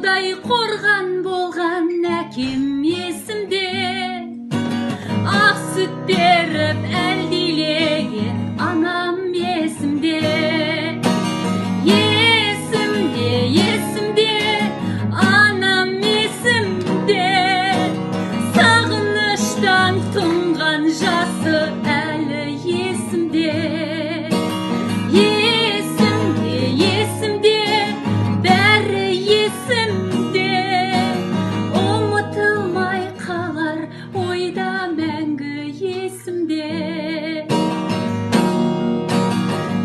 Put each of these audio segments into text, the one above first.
Таудай қорған болған әкем есімде, ақ сүт беріп әлдилеген анам есімде. Есімде, есімде, анам есімде, сағыныштан тұнған жасы әлі есімде. Есімде, есімде, бәрі есімде, ұмытылмай қалар ойда мәңгі есімде.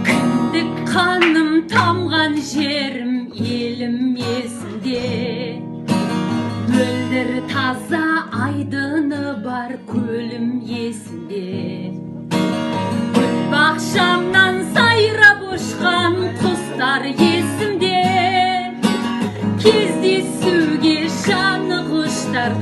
Кіндік қаным тамған жерім елім есімде, мөлдір таза айдыны бар көлім есімде. Гүл бақшамнан сайрап ұшқан құстар есімде, кездесуге жаны құштар